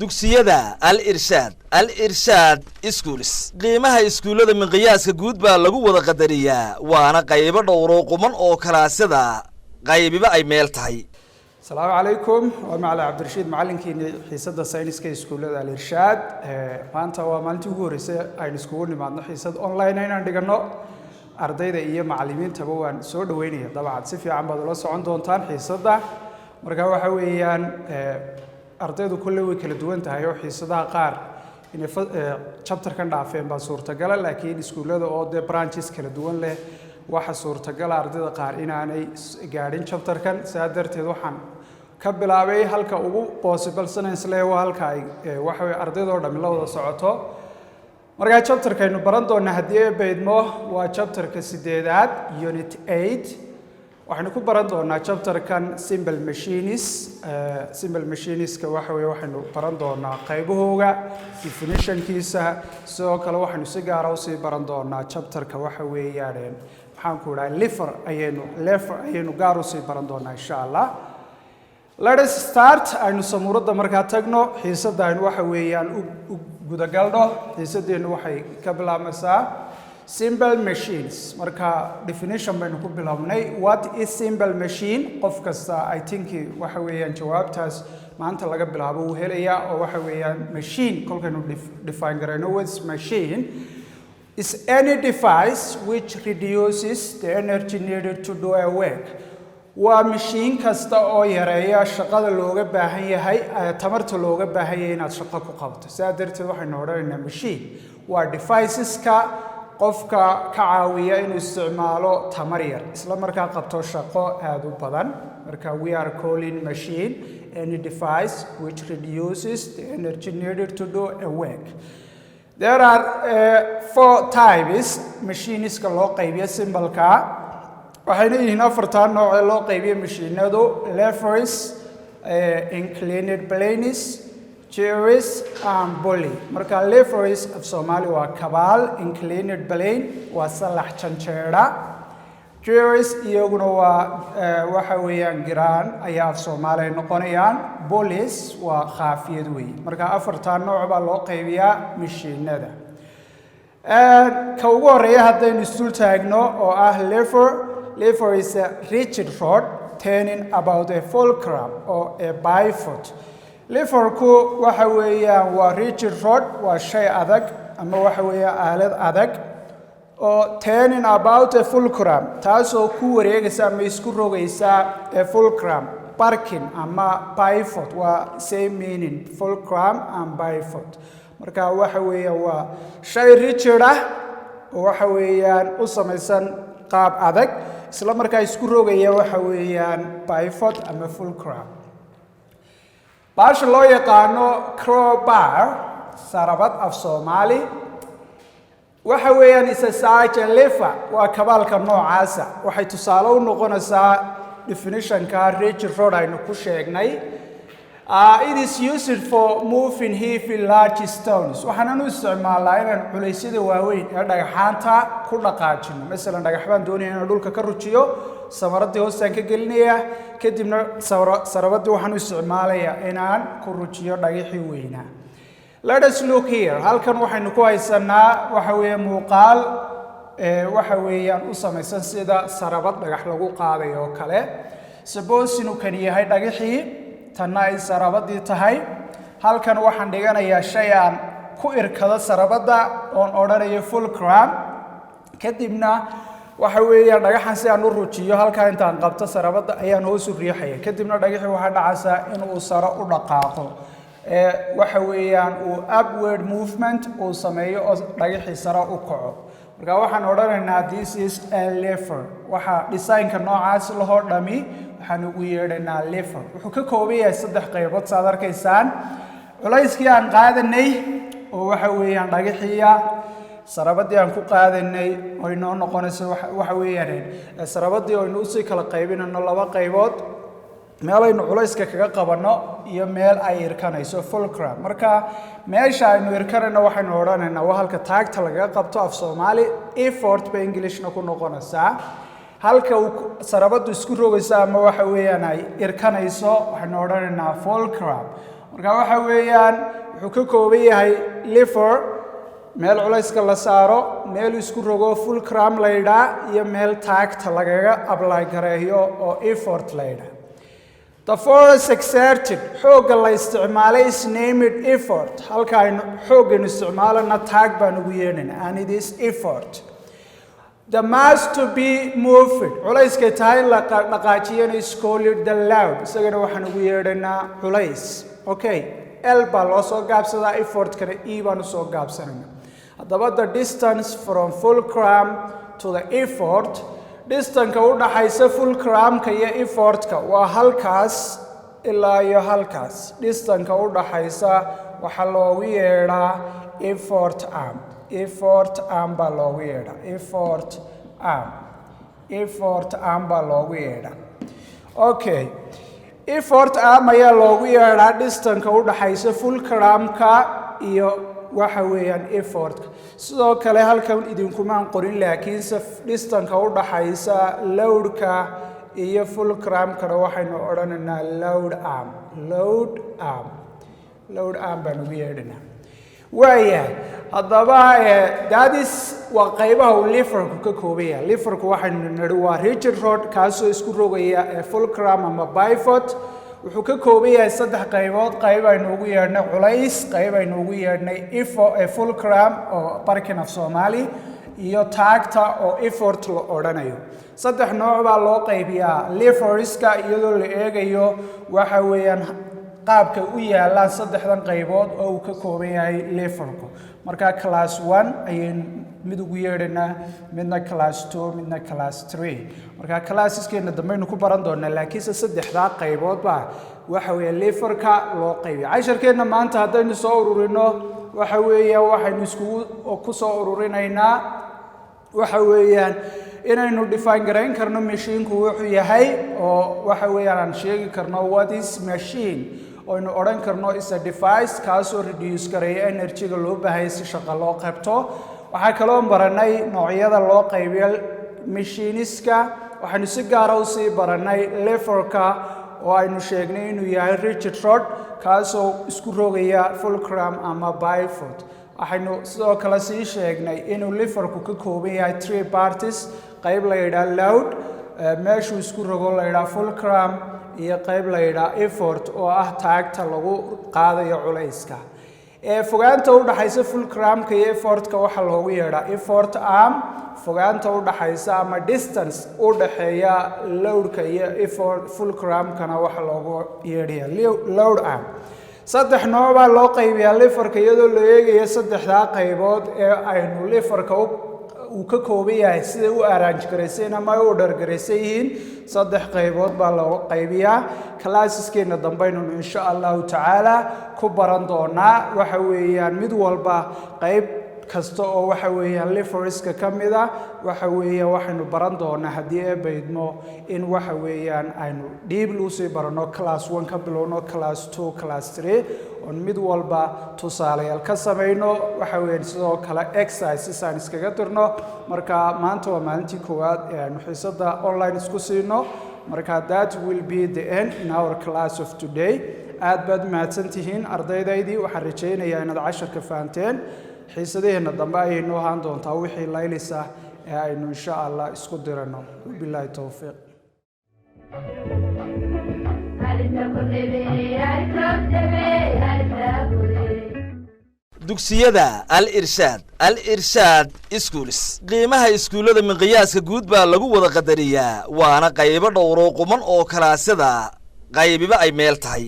dugsiyada al-irshaad schools qiimaha iskuulada miqyaaska guud baa lagu wada qadariyaa waana qaybo dhowr quman oo kalaasada qaybiba ay meel tahay. السلام عليكم ومعلى عبد الرشيد معلنكي حيصد ساينس كي سكولة الإرشاد maanta waa maalintii ugu horeysay aynu iskugu nimaadno xiisad online inaan dhigano ardayda iyo macallimiintaba waan soo dhaweynaya dabcan si fiican baad ula socon doontaan xiisada marka waxa weeyaan ardaydu kulli way kala duwan tahay oo xiisadaha qaar inay chapter kan dhaafeen baa suurtagal laakiin iskuulada oo de branches kala duwan leh waxa suurtagal ardayda qaar inaanay gaadhin chapter kan saa darteed waxaan ka bilaabay halka ugu possible science leeyahay halka ay waxa way ardayda oo dhammaan la wada socoto marka chapter kaynu baran doonaa hadii ay beedmo waa chapter ka 8aad unit 8 waxaanu ku baran doonaa chapter kan simple machines ka waxa way waxaanu baran doonaa qaybahooga definition kiisa sidoo kale waxaanu si gaar ah u sii baran doonaa chapter ka waxa weeyaan waxaan ku raay lever ayaynu gaar u sii baran doonaa insha Allah. Let us start aynu samuurada markaa tagno xiisada aynu waxa weeyaan u gudagalno xiisadeenu waxay ka bilaabmaysaa simple machines marka definition baynu ku bilaabnay what is simple machine qof kasta I think waxa weeyaan jawaabtaas maanta laga bilaabo uu helaya oo waxa weeyaan machine kolkaynu define garayno what is machine is any device which reduces the energy needed to do a work. waa machine kasta oo yareeya shaqada looga baahan yahay tamarta looga baahan yahay inaad shaqo ku qabato saa darteed waxaynu odhanaynaa machine waa devices ka qofka ka caawiya inuu isticmaalo tamar yar isla markaa qabto shaqo aad u badan marka we are calling machine any device which reduces the energy needed to do a work. There are 4 types machines ka loo qaybiyo symbol ka waxayna yihiin afartan nooc ee loo qaybiyo mashiinadu levers inclined planes gears and pulley marka levers af Soomaali waa kabaal inclined plane waa salax janjeera gears iyaguna waa waxa weeyaan giraan ayaa af Soomaali noqonayaan pulleys waa qaafiyad weey marka afartan nooc baa loo qaybiyaa mashiinada ka ugu horeeya haddaynu isdul taagno oo ah lever is a rigid rod turning about a fulcrum or a bifid. Leverku waxa weeyaan waa rigid rod waa shay adag ama waxa weeyaan aalad adag oo turning about a fulcrum taasoo ku wareegaysa ama isku rogaysa a fulcrum barkin ama bifid waa same meaning fulcrum and bifid marka waxa weeyaan waa shay rigid ah oo waxa weeyaan u samaysan qaab adag isla markaa isku rogaya waxa weeyaan bifid ama fulcrum baasha loo yaqaano crowbar sarabad af Soomaali waxa weeyaan isasaaje lever waa kabaalka noocaasa waxay tusaale u noqonaysaa definition ka rigid rod aynu ku sheegnay. It is used for moving heavy large stones. waxaan u isticmaalaa inaan culeysyada waaweyn ee dhagaxaanta ku dhaqaajino mesela dhagax baan doonaya inaan dhulka ka rujiyo samaradii hoostaan ka gelinaya kadibna sarabadii waxaan u isticmaalayaa inaan ku rujiyo dhagaxii weynaa. Let us look here halkan waxaynu ku haysanaa waxa weeye muuqaal waxa weeyaan u samaysan sida sarabad dhagax lagu qaadayo oo kale suppose inuu kan yahay dhagaxii tanna ay sarabadii tahay halkan waxaan dhiganayaa shay aan ku irkada sarabada oon odhanayo fulcrum kadibna waxa weeyaan dhagaxan si aan u rujiyo halka intaan qabto sarabada ayaan hoos u riixaya kadibna dhagaxii waxa dhacaysa in uu saro u dhaqaaqo waxa weeyaan uu upward movement uu sameeyo oo dhagaxii saro u kaco marka waxaan odhanaynaa this is a lever waxa designka noocaas loo dhami waxaan ugu yeedhanaa lever wuxuu ka kooban yahay 3 qaybood saad arkaysaan culayskii aan qaadanay oo waxa weeyaan dhagaxiya sarabadii aan ku qaadanay oo inoo noqonayso waxa weeyaan sarabadii oo inuu si kala qaybinayno 2 qaybood meel aynu culayska kaga qabano iyo meel ay irkanayso fulcrum marka meesha aynu irkanayno waxaynu odhanaynaa waa halka taagta laga qabto af Soomaali effort ba Englishna ku noqonaysaa halka uu sarabadu isku rogayso ama waxa weeyaan ay irkanayso waxaynu odhanaynaa fulcrum marka waxa weeyaan wuxuu ka kooban yahay lever meel culayska la saaro meel isku rogo fulcrum la yidhaah iyo meel taagta lagaga apply gareeyo oo effort la yidhaah the force exerted xoogga la isticmaalay is named effort halka aynu xooggan isticmaalana taag baan ugu yeedhana and it is effort the mass to be moved culayska tahay la dhaqaajiyana is called the load isagana waxaan ugu yeedhanaa culays okay L baa loo soo gaabsadaa effort-kana E baan usoo gaabsanayna haddaba the distance from fulcrum to the effort distance-ka u dhaxaysa fulcrum-ka iyo effort-ka waa halkaas ilaa iyo halkaas distance-ka u dhaxaysa waxaa loogu yeedhaa effort arm baa loogu yeedhaa effort arm baa loogu yeedhaa okay effort arm ayaa loogu yeedhaa distance-ka u dhaxaysa fulcrum-ka iyo waxa weeyaan effort-ka sidoo kale halkan idinkumaan qorin laakiinse distance-ka u dhaxaysa load-ka iyo fulcrum-kana waxaynu odhanaynaa load arm baan ugu yeedhanaa waayahay haddaba daadis waa qaybaha uu liverku ka kooban yahay liverku waxaynu nidhi waa rigid rod kaasoo isku rogaya fulcrum ama pivot wuxuu ka kooban yahay saddex qaybood qayb aynu ugu yeedhnay culays qayb aynu ugu yeedhnay fulcrum oo barkin af Soomaali iyo taagta oo effort la odhanayo saddex nooc baa loo qaybiyaa leverska iyadoo la eegayo waxa weeyaan qaabka u yaalaan saddexdan qaybood oo uu ka kooban yahay leverku marka class 1 ayaan mid ugu yeedhanaa midna class 2 midna class 3 marka classeskeena dambeeynu ku baran doonaa laakiin saddexda qaybood baa waxa weeye leverka loo qaybiyo casharkeena maanta haddaynu soo ururino waxa weeye waxaynu isku ku soo ururinaynaa waxa weeyaan inaynu define gareyn karno machine-ku wuxuu yahay oo waxa weeyaan aan sheegi karno what is machine oo inu odhan karno is a device kaasoo reduce gareeya energy-ga loo baahay si shaqo loo qabto waxaa kaloo baranay noocyada loo qaybiyo machiniska waxaanu si gaar ah u sii baranay leverka oo aynu sheegnay inuu yahay rigid rod kaasoo isku rogaya fulcrum ama pivot waxaynu sidoo kale sii sheegnay inuu leverku ka kooban yahay 3 parties qayb la yidhaah load meeshuu isku rogo la yidhaah fulcrum iyo qayb la yidhaah effort oo ah taagta lagu qaadayo culayska fogaanta u dhaxaysa fulcrum-ka iyo effort-ka waxaa loogu yeedhaa effort arm fogaanta u dhaxaysa ama distance u dhaxeeya load-ka iyo fulcrum-kana waxaa loogu yeedhayaa load arm saddex nooc baa loo qaybiyaa leverka iyadoo la eegayo saddexdaa qaybood ee aynu leverka uu ka kooban yahay siday u arrange garayseen ama ay u order garaysan yihiin saddex qaybood baa loo qaybiyaa classeskeena dambeaynu insha allahu tacaala ku baran doonaa waxa weeyaan mid walba qayb kasta oo waxa weeyaan leverska ka mid ah waxa weeyaan waxaynu baran doonaa haddii ay baydmo in waxa weeyaan aynu dhiib lu sii barano class 1 ka bilowno class 2 class 3 on mid walba tusaalayaal ka sameeyno waxa weeyaan sidoo kale exercises aan iskaga dirno marka maanta waa maalintii koowaad ee aynu xiisada online isku siino marka that will be the end in our class of today aad baad mahadsantihiin ardaydaydii waxaan rajaynayaa inaad casharka fahanteen xiisadeena dambe ayay noo ahaan doontaa wixii laylisa ee aynu insha Allah isku dirano billahi tawfiiq dugsiyada al irshaad schools qiimaha iskuulada miqyaaska guud baa lagu wada qadariyaa waana qaybo dhowr oo quman oo kalaasada qaybiba ay meel tahay